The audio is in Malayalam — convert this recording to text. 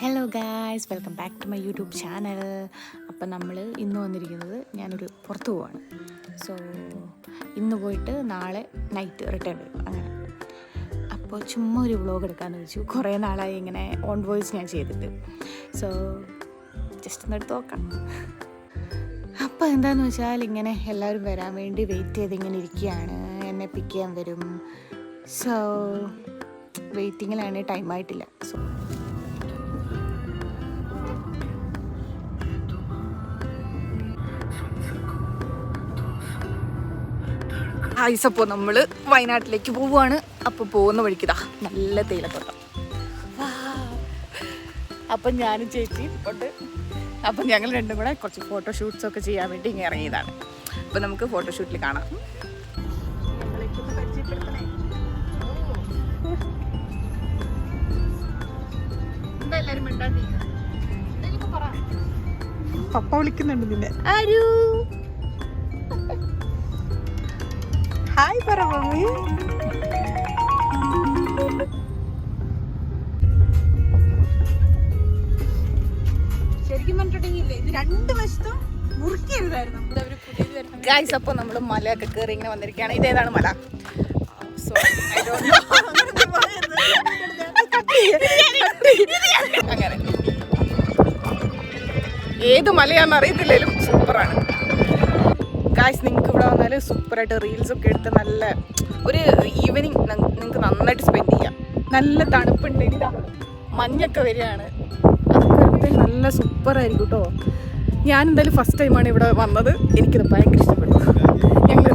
Hello guys, welcome back to my YouTube channel. അപ്പം നമ്മൾ ഇന്ന് വന്നിരിക്കുന്നത് ഞാനൊരു പുറത്ത് പോവാണ്. സോ ഇന്ന് പോയിട്ട് നാളെ നൈറ്റ് റിട്ടേൺ വരും. അങ്ങനെ അപ്പോൾ ചുമ്മാ ഒരു വ്ളോഗ് എടുക്കാമെന്ന് വെച്ചു. കുറേ നാളായി ഇങ്ങനെ ഓൺ വോയിസ് ഞാൻ ചെയ്തിട്ട്. സോ ജസ്റ്റ് ഒന്ന് എടുത്ത് നോക്കാം. അപ്പോൾ എന്താണെന്ന് വെച്ചാൽ ഇങ്ങനെ എല്ലാവരും വരാൻ വേണ്ടി വെയിറ്റ് ചെയ്തിങ്ങനെ ഇരിക്കുകയാണ്. എന്നെ പിക്ക് ചെയ്യാൻ വരും. സോ വെയിറ്റിങ്ങിലാണ്, ടൈമായിട്ടില്ല. സോ അപ്പോൾ നമ്മൾ വയനാട്ടിലേക്ക് പോവുകയാണ്. അപ്പോൾ പോകുന്ന വഴിക്കിതാ നല്ല തേയിലത്തോട്ടം. അപ്പം ഞാനും ചേച്ചിയും ഉണ്ട്. അപ്പം ഞങ്ങൾ രണ്ടും കൂടെ കുറച്ച് ഫോട്ടോഷൂട്ട്സൊക്കെ ചെയ്യാൻ വേണ്ടി ഇങ്ങനെ ഇറങ്ങിയതാണ്. അപ്പം നമുക്ക് ഫോട്ടോഷൂട്ടിൽ കാണാം. പപ്പ വിളിക്കുന്നുണ്ട് നിന്നെ. ആരു ഹായ് പറ മമ്മി. ശരിക്കും പറഞ്ഞിട്ടുണ്ടെങ്കിലേ ഇത് രണ്ട് വശത്തും മുറിക്കരുതായിരുന്നു. ഗൈസ്, അപ്പോൾ നമ്മൾ മലയൊക്കെ കയറി ഇങ്ങനെ വന്നിരിക്കുകയാണ്. ഇതേതാണ് മല? അങ്ങനെ ഏത് മലയാണെന്ന് അറിയത്തില്ലേലും സൂപ്പറാണ്. ഗായ്സ്, നിങ്ങൾക്ക് ഇവിടെ വന്നാൽ സൂപ്പറായിട്ട് റീൽസൊക്കെ എടുത്ത് നല്ല ഒരു ഈവനിങ് നിങ്ങൾക്ക് നന്നായിട്ട് സ്പെൻഡ് ചെയ്യാം. നല്ല തണുപ്പുണ്ട്, ഇതാ മഞ്ഞൊക്കെ വരികയാണ്. അതൊക്കെ നല്ല സൂപ്പറായിരിക്കും കേട്ടോ. ഞാൻ എന്തായാലും ഫസ്റ്റ് ടൈമാണ് ഇവിടെ വന്നത്. എനിക്കത് ഭയങ്കര ഇഷ്ടപ്പെട്ടു. ഞങ്ങൾ